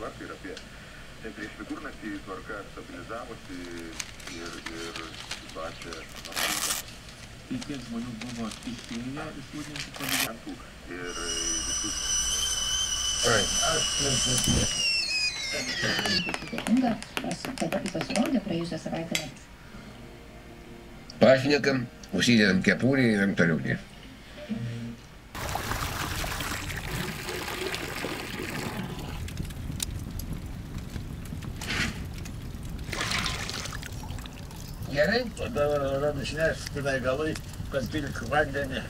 tvarką ir apie prieš vidurnaktį tvarka stabilizavosi ir situacija aplinka. Tai kiek žmonių buvo išėję iš Rūdninkų poligonų ir visus. Sudėtinga, tada kai pasirodė praėjusią savaitę. Pašnekam, užsidedam kepurį ir einam toliau dirbti. Gerai, o dabar rado išnešti galai, kad pilk vandenį.